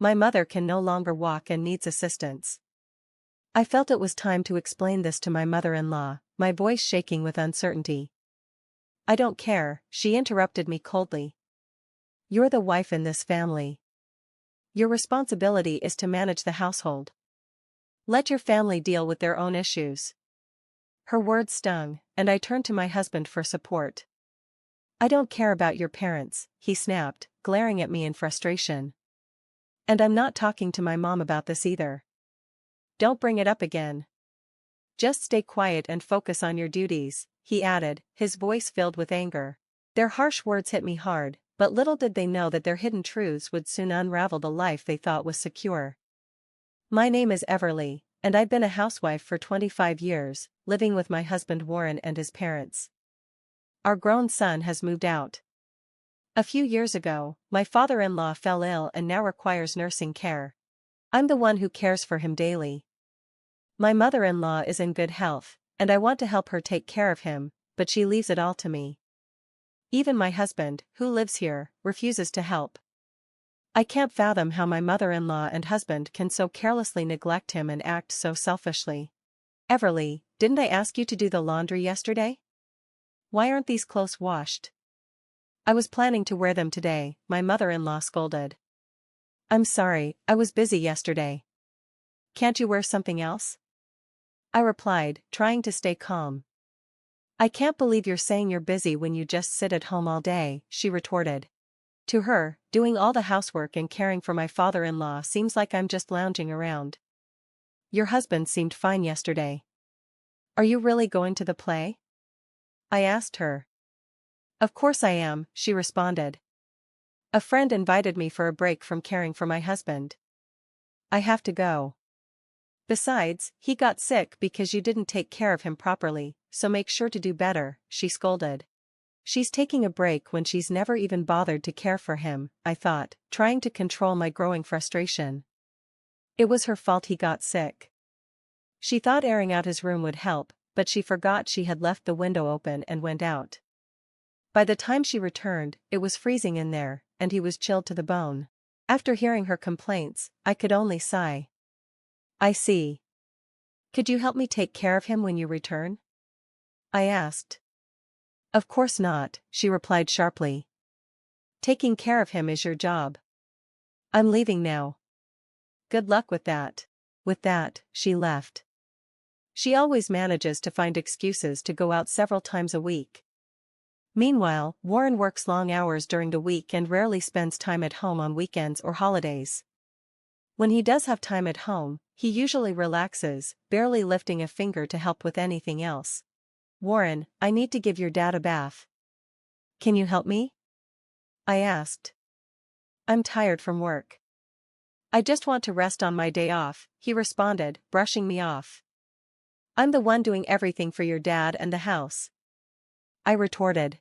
My mother can no longer walk and needs assistance. I felt it was time to explain this to my mother-in-law, my voice shaking with uncertainty. I don't care, she interrupted me coldly. You're the wife in this family. Your responsibility is to manage the household. Let your family deal with their own issues. Her words stung, and I turned to my husband for support. I don't care about your parents, he snapped, glaring at me in frustration. And I'm not talking to my mom about this either. Don't bring it up again. Just stay quiet and focus on your duties, he added, his voice filled with anger. Their harsh words hit me hard, but little did they know that their hidden truths would soon unravel the life they thought was secure. My name is Everly, and I've been a housewife for 25 years, living with my husband Warren and his parents. Our grown son has moved out. A few years ago, my father-in-law fell ill and now requires nursing care. I'm the one who cares for him daily. My mother-in-law is in good health, and I want to help her take care of him, but she leaves it all to me. Even my husband, who lives here, refuses to help. I can't fathom how my mother-in-law and husband can so carelessly neglect him and act so selfishly. Everly, didn't I ask you to do the laundry yesterday? Why aren't these clothes washed? I was planning to wear them today, my mother-in-law scolded. I'm sorry, I was busy yesterday. Can't you wear something else? I replied, trying to stay calm. I can't believe you're saying you're busy when you just sit at home all day, she retorted. To her, doing all the housework and caring for my father-in-law seems like I'm just lounging around. Your husband seemed fine yesterday. Are you really going to the play? I asked her. Of course I am, she responded. A friend invited me for a break from caring for my husband. I have to go. Besides, he got sick because you didn't take care of him properly, so make sure to do better, she scolded. She's taking a break when she's never even bothered to care for him, I thought, trying to control my growing frustration. It was her fault he got sick. She thought airing out his room would help, but she forgot she had left the window open and went out. By the time she returned, it was freezing in there, and he was chilled to the bone. After hearing her complaints, I could only sigh. I see. Could you help me take care of him when you return? I asked. Of course not, she replied sharply. Taking care of him is your job. I'm leaving now. Good luck with that. With that, she left. She always manages to find excuses to go out several times a week. Meanwhile, Warren works long hours during the week and rarely spends time at home on weekends or holidays. When he does have time at home, he usually relaxes, barely lifting a finger to help with anything else. Warren, I need to give your dad a bath. Can you help me? I asked. I'm tired from work. I just want to rest on my day off, he responded, brushing me off. I'm the one doing everything for your dad and the house. I retorted.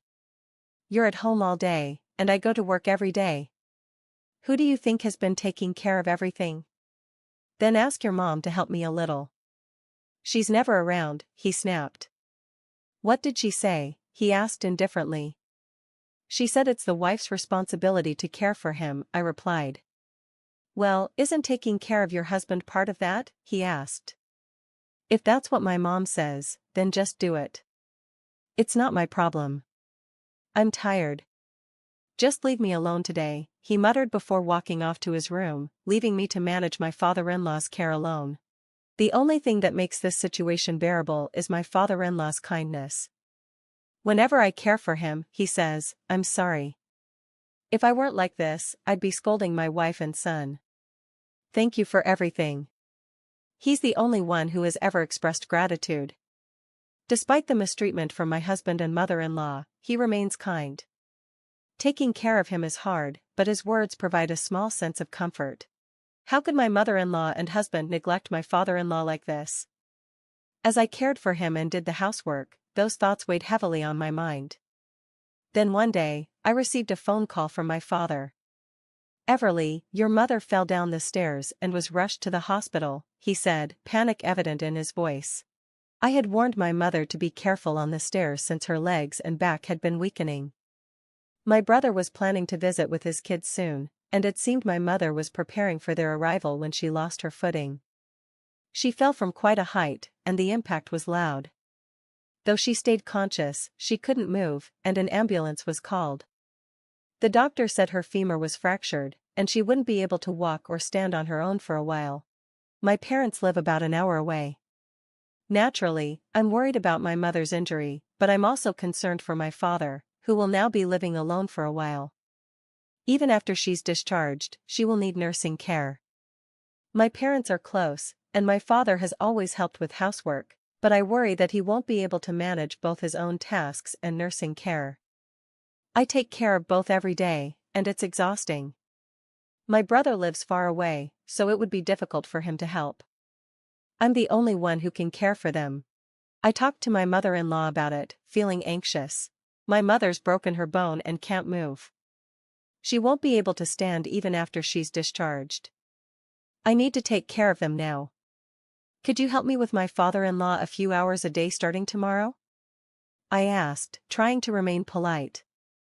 You're at home all day, and I go to work every day. Who do you think has been taking care of everything? Then ask your mom to help me a little. She's never around, he snapped. What did she say? He asked indifferently. She said it's the wife's responsibility to care for him, I replied. Well, isn't taking care of your husband part of that? He asked. If that's what my mom says, then just do it. It's not my problem. I'm tired. Just leave me alone today, he muttered before walking off to his room, leaving me to manage my father-in-law's care alone. The only thing that makes this situation bearable is my father-in-law's kindness. Whenever I care for him, he says, I'm sorry. If I weren't like this, I'd be scolding my wife and son. Thank you for everything. He's the only one who has ever expressed gratitude. Despite the mistreatment from my husband and mother-in-law, he remains kind. Taking care of him is hard, but his words provide a small sense of comfort. How could my mother-in-law and husband neglect my father-in-law like this? As I cared for him and did the housework, those thoughts weighed heavily on my mind. Then one day, I received a phone call from my father. Everly, your mother fell down the stairs and was rushed to the hospital, he said, panic evident in his voice. I had warned my mother to be careful on the stairs since her legs and back had been weakening. My brother was planning to visit with his kids soon, and it seemed my mother was preparing for their arrival when she lost her footing. She fell from quite a height, and the impact was loud. Though she stayed conscious, she couldn't move, and an ambulance was called. The doctor said her femur was fractured, and she wouldn't be able to walk or stand on her own for a while. My parents live about an hour away. Naturally, I'm worried about my mother's injury, but I'm also concerned for my father, who will now be living alone for a while. Even after she's discharged, she will need nursing care. My parents are close, and my father has always helped with housework, but I worry that he won't be able to manage both his own tasks and nursing care. I take care of both every day, and it's exhausting. My brother lives far away, so it would be difficult for him to help. I'm the only one who can care for them. I talked to my mother-in-law about it, feeling anxious. My mother's broken her bone and can't move. She won't be able to stand even after she's discharged. I need to take care of them now. Could you help me with my father-in-law a few hours a day starting tomorrow? I asked, trying to remain polite.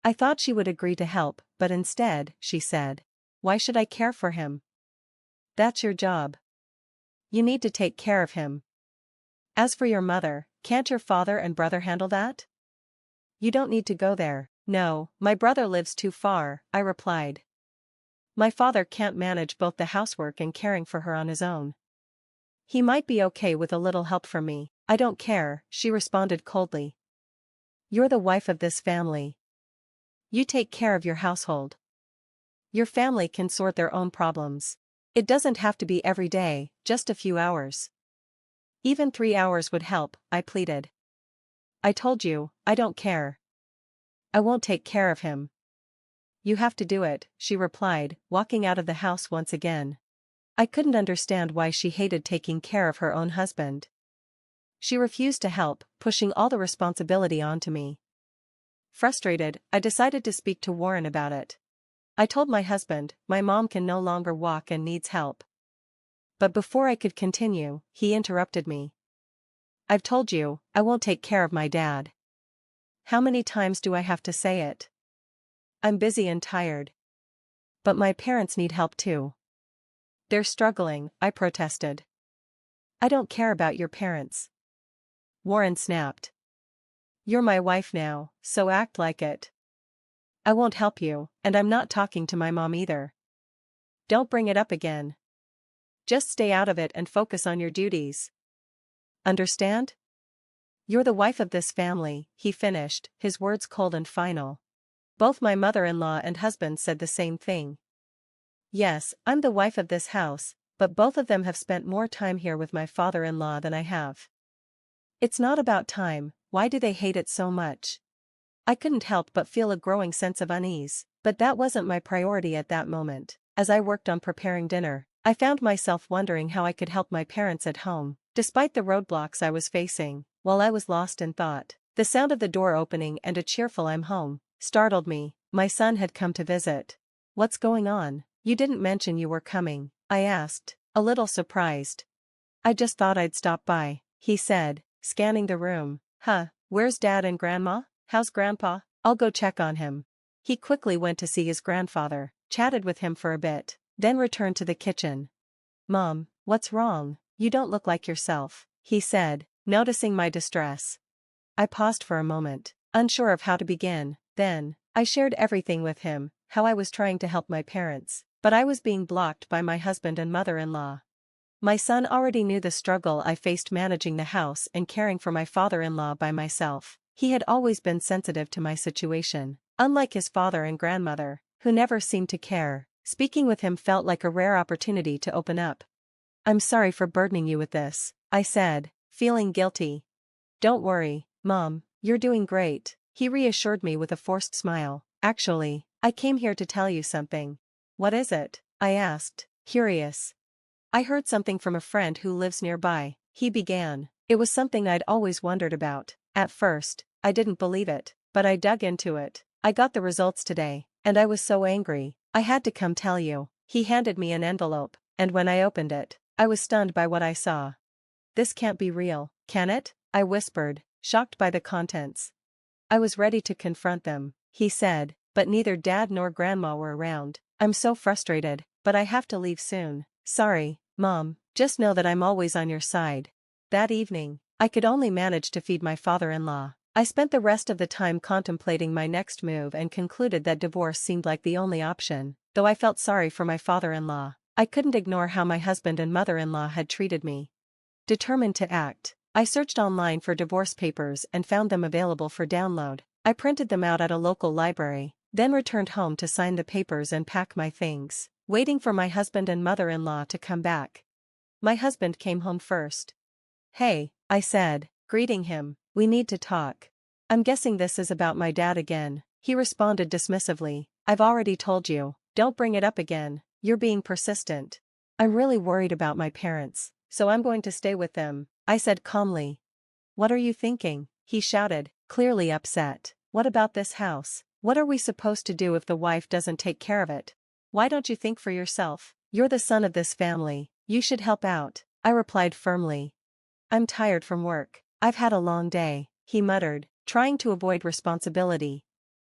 I thought she would agree to help, but instead, she said, "Why should I care for him? That's your job. You need to take care of him. As for your mother, can't your father and brother handle that? You don't need to go there." "No, my brother lives too far," I replied. "My father can't manage both the housework and caring for her on his own. He might be okay with a little help from me." "I don't care," she responded coldly. "You're the wife of this family. You take care of your household. Your family can sort their own problems. It doesn't have to be every day, just a few hours. Even 3 hours would help," I pleaded. "I told you, I don't care. I won't take care of him." "You have to do it," she replied, walking out of the house once again. I couldn't understand why she hated taking care of her own husband. She refused to help, pushing all the responsibility onto me. Frustrated, I decided to speak to Warren about it. I told my husband, "My mom can no longer walk and needs help." But before I could continue, he interrupted me. "I've told you, I won't take care of my dad. How many times do I have to say it? I'm busy and tired." "But my parents need help too. They're struggling," I protested. "I don't care about your parents," Warren snapped. "You're my wife now, so act like it. I won't help you, and I'm not talking to my mom either. Don't bring it up again. Just stay out of it and focus on your duties. Understand? You're the wife of this family," he finished, his words cold and final. Both my mother-in-law and husband said the same thing. Yes, I'm the wife of this house, but both of them have spent more time here with my father-in-law than I have. It's not about time. Why do they hate it so much? I couldn't help but feel a growing sense of unease, but that wasn't my priority at that moment. As I worked on preparing dinner, I found myself wondering how I could help my parents at home, despite the roadblocks I was facing. While I was lost in thought, the sound of the door opening and a cheerful "I'm home" startled me. My son had come to visit. "What's going on? You didn't mention you were coming," I asked, a little surprised. "I just thought I'd stop by," he said, scanning the room. "Huh, where's Dad and Grandma? How's Grandpa? I'll go check on him." He quickly went to see his grandfather, chatted with him for a bit, then returned to the kitchen. "Mom, what's wrong? You don't look like yourself," he said, noticing my distress. I paused for a moment, unsure of how to begin. Then, I shared everything with him, how I was trying to help my parents, but I was being blocked by my husband and mother-in-law. My son already knew the struggle I faced managing the house and caring for my father-in-law by myself. He had always been sensitive to my situation, unlike his father and grandmother, who never seemed to care. Speaking with him felt like a rare opportunity to open up. "I'm sorry for burdening you with this," I said, feeling guilty. "Don't worry, Mom, you're doing great," he reassured me with a forced smile. "Actually, I came here to tell you something." "What is it?" I asked, curious. "I heard something from a friend who lives nearby," he began. It was something I'd always wondered about. At first, I didn't believe it, but I dug into it. "I got the results today, and I was so angry, I had to come tell you." He handed me an envelope, and when I opened it, I was stunned by what I saw. "This can't be real, can it?" I whispered, shocked by the contents. I was ready to confront them. He said, but neither Dad nor Grandma were around. I'm so frustrated, but I have to leave soon. Sorry, Mom, just know that I'm always on your side. That evening, I could only manage to feed my father-in-law. I spent the rest of the time contemplating my next move and concluded that divorce seemed like the only option. Though I felt sorry for my father-in-law, I couldn't ignore how my husband and mother-in-law had treated me. Determined to act, I searched online for divorce papers and found them available for download. I printed them out at a local library, then returned home to sign the papers and pack my things, waiting for my husband and mother-in-law to come back. My husband came home first. "Hey," I said, greeting him, "we need to talk." "I'm guessing this is about my dad again," he responded dismissively. "I've already told you, don't bring it up again, you're being persistent." "I'm really worried about my parents, so I'm going to stay with them," I said calmly. "What are you thinking?" he shouted, clearly upset. "What about this house? What are we supposed to do if the wife doesn't take care of it? Why don't you think for yourself? You're the son of this family, you should help out," I replied firmly. "I'm tired from work, I've had a long day," he muttered, trying to avoid responsibility.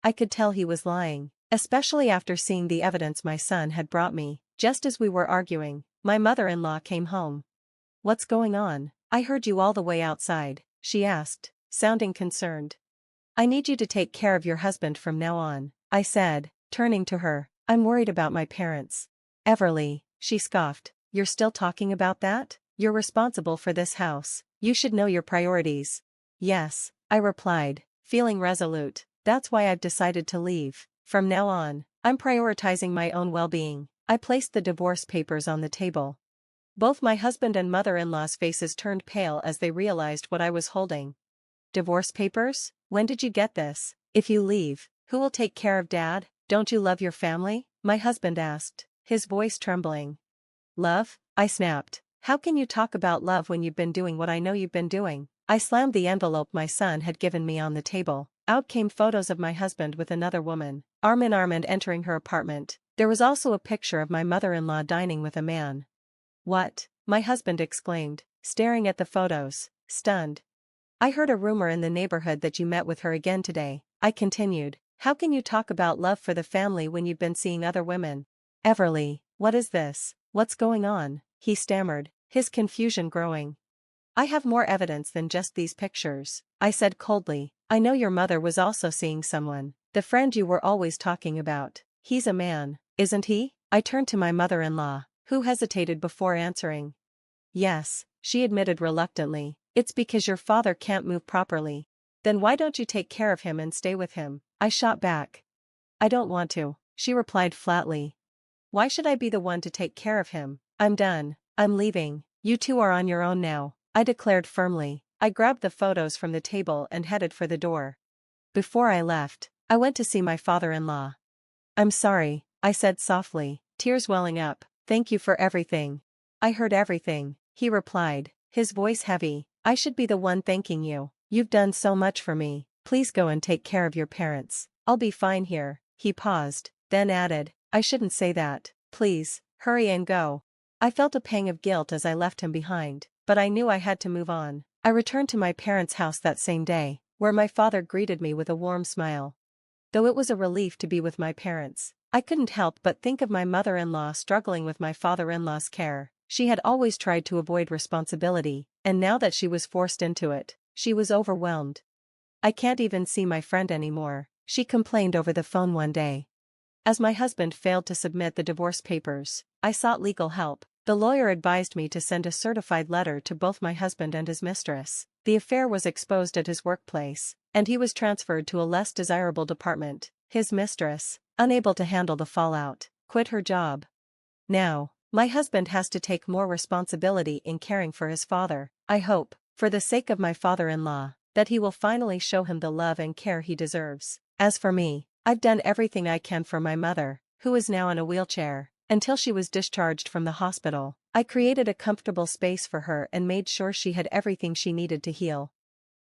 I could tell he was lying, especially after seeing the evidence my son had brought me. Just as we were arguing, my mother-in-law came home. "What's going on? I heard you all the way outside," she asked, sounding concerned. "I need you to take care of your husband from now on," I said, turning to her. "I'm worried about my parents." "Everly," she scoffed, "you're still talking about that? You're responsible for this house, you should know your priorities." "Yes," I replied, feeling resolute, "that's why I've decided to leave. From now on, I'm prioritizing my own well-being." I placed the divorce papers on the table. Both my husband and mother-in-law's faces turned pale as they realized what I was holding. "Divorce papers? When did you get this? If you leave, who will take care of Dad? Don't you love your family?" my husband asked, his voice trembling. "Love?" I snapped. "How can you talk about love when you've been doing what I know you've been doing?" I slammed the envelope my son had given me on the table. Out came photos of my husband with another woman, arm in arm and entering her apartment. There was also a picture of my mother-in-law dining with a man. "What?" my husband exclaimed, staring at the photos, stunned. "I heard a rumor in the neighborhood that you met with her again today," I continued. "How can you talk about love for the family when you've been seeing other women?" "Everly, what is this? What's going on?" he stammered, his confusion growing. "I have more evidence than just these pictures," I said coldly. "I know your mother was also seeing someone, the friend you were always talking about. He's a man, isn't he?" I turned to my mother-in-law, who hesitated before answering. "Yes," she admitted reluctantly. "It's because your father can't move properly." "Then why don't you take care of him and stay with him?" I shot back. "I don't want to," she replied flatly. "Why should I be the one to take care of him? I'm done, I'm leaving, you two are on your own now," I declared firmly. I grabbed the photos from the table and headed for the door. Before I left, I went to see my father-in-law. "I'm sorry," I said softly, tears welling up. "Thank you for everything." "I heard everything," he replied, his voice heavy. "I should be the one thanking you. You've done so much for me. Please go and take care of your parents. I'll be fine here." He paused, then added, "I shouldn't say that. Please, hurry and go." I felt a pang of guilt as I left him behind, but I knew I had to move on. I returned to my parents' house that same day, where my father greeted me with a warm smile. Though it was a relief to be with my parents, I couldn't help but think of my mother-in-law struggling with my father-in-law's care. She had always tried to avoid responsibility, and now that she was forced into it, she was overwhelmed. "I can't even see my friend anymore," she complained over the phone one day. As my husband failed to submit the divorce papers, I sought legal help. The lawyer advised me to send a certified letter to both my husband and his mistress. The affair was exposed at his workplace, and he was transferred to a less desirable department. His mistress, unable to handle the fallout, quit her job. Now, my husband has to take more responsibility in caring for his father. I hope, for the sake of my father-in-law, that he will finally show him the love and care he deserves. As for me, I've done everything I can for my mother, who is now in a wheelchair. Until she was discharged from the hospital, I created a comfortable space for her and made sure she had everything she needed to heal.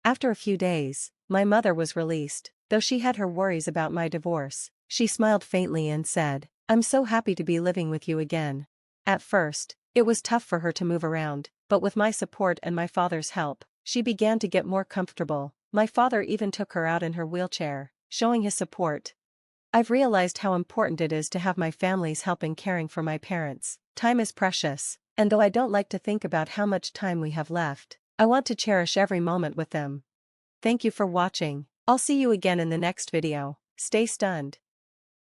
After a few days, my mother was released. Though she had her worries about my divorce, she smiled faintly and said, "I'm so happy to be living with you again." At first, it was tough for her to move around, but with my support and my father's help, she began to get more comfortable. My father even took her out in her wheelchair, showing his support. I've realized how important it is to have my family's help in caring for my parents. Time is precious, and though I don't like to think about how much time we have left, I want to cherish every moment with them. Thank you for watching. I'll see you again in the next video. Stay stunned.